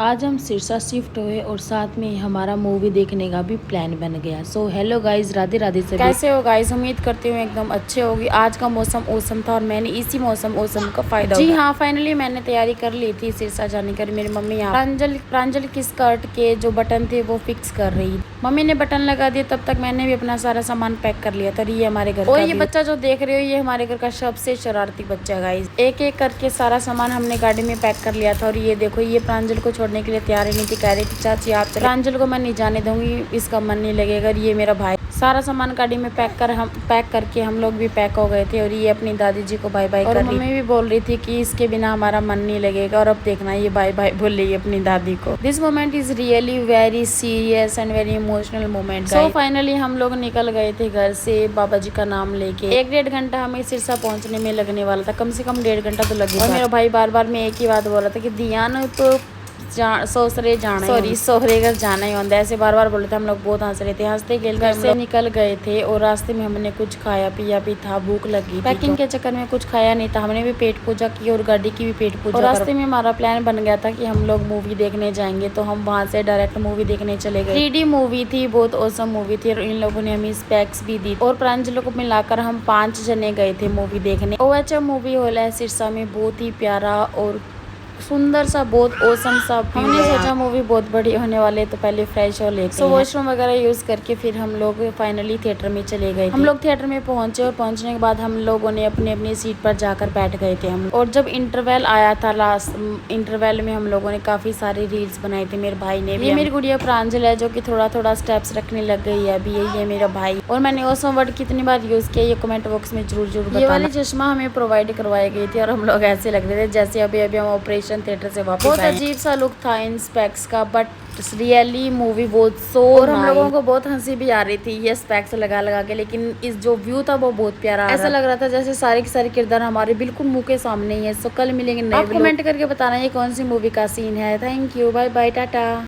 आज हम सिरसा शिफ्ट हुए और साथ में हमारा मूवी देखने का भी प्लान बन गया। So hello guys, Radhe Radhe सभी। कैसे हो गाइज? उम्मीद करती हूँ एकदम अच्छे होगी। आज का मौसम औसम था और मैंने इसी मौसम का फायदा जी हाँ, फाइनली मैंने तैयारी कर ली थी सिरसा जाने की। मेरी मम्मी यहाँ प्रांजल की स्कर्ट के जो बटन थे वो फिक्स कर रही। मम्मी ने बटन लगा दिए, तब तक मैंने भी अपना सारा सामान पैक कर लिया था। ये हमारे घर और ये बच्चा जो देख रहे हो, ये हमारे घर का सबसे शरारती बच्चा गाइज। एक एक करके सारा सामान हमने गाड़ी में पैक कर लिया था। और ये देखो, ये प्रांजल को छोड़ने के लिए तैयार ही नहीं थी। कह रही थी चाची आप चले। प्रांजल को मैं नहीं जाने दूंगी, इसका मन नहीं लगेगा। ये मेरा भाई सारा सामान गाड़ी में पैक करके हम लोग भी पैक हो गए थे। और ये अपनी दादी जी को बाय बाय कर रही। और मम्मी भी बोल रही थी कि इसके बिना हमारा मन नहीं लगेगा। और अब देखना, ये बाय बाय बोल रही है अपनी दादी को। This moment is really very serious and very emotional moment. So finally हम लोग निकल गए थे घर से बाबा जी का नाम लेके। 1-1.5 घंटा हमें सिरसा पहुंचने में लगने वाला था। कम से कम 1.5 घंटा तो लगेगा। और मेरा भाई बार बार में एक ही बात बोल रहा था कि धियान तो सोहरे घर जाना ही होता है। ऐसे बार बार बोल रहे थे। हम लोग बहुत हंस रहे थे। हंसते खेल घर से निकल गए थे। और रास्ते में हमने कुछ खाया पिया भी था, भूख लगी। पैकिंग के चक्कर में कुछ खाया नहीं था। हमने भी पेट पूजा की और गाड़ी की भी पेट पूजा। और रास्ते में हमारा प्लान बन गया था कि हम लोग मूवी देखने जाएंगे। तो हम वहाँ से डायरेक्ट मूवी देखने चले गए। 3D मूवी थी, बहुत औसम मूवी थी। और इन लोगों ने हमें स्पेक्स भी दी। और प्रांजल को मिलाकर हम 5 जने गए थे मूवी देखने। OHM मूवी हॉल है सिरसा में, बहुत ही प्यारा और सुंदर सा, बहुत औसम सा। हमने सोचा मूवी बहुत बड़ी होने वाली है, तो पहले फ्रेश हो लेते हैं। वॉशरूम वगैरह यूज करके फिर हम लोग फाइनली थिएटर में चले गए। हम लोग थिएटर में पहुंचे और पहुंचने के बाद हम लोगों ने अपनी अपनी सीट पर जाकर बैठ गए थे हम। और जब इंटरवल आया था, लास्ट इंटरवल में हम लोगों ने काफी सारी रील्स बनाई थी। मेरे भाई ने भी। ये मेरी गुड़िया प्रांजल है, जो कि थोड़ा थोड़ा स्टेप्स रखने लग गई है अभी। ये मेरा भाई। और मैंने औसम वर्ड कितनी बार यूज किया, ये कमेंट बॉक्स में जरूर बताना। ये वाली चश्मा हमें प्रोवाइड करवाई गई थी। और हम लोग ऐसे लग रहे थे जैसे अभी हम ऑपरेशन थिएटर से वापस। बहुत अजीब सा लुक था इन स्पेक्स का, बट रियली मूवी बहुत सो। और हम लोगों को बहुत हंसी भी आ रही थी ये स्पेक्स लगा लगा के। लेकिन इस जो व्यू था वो बहुत प्यारा। ऐसा लग रहा था जैसे सारे के सारे किरदार हमारे बिल्कुल मुंह के सामने ही है। सो कल मिलेंगे नए। आप कमेंट करके बताना ये कौन सी मूवी का सीन है। Thank you, bye bye, Tata.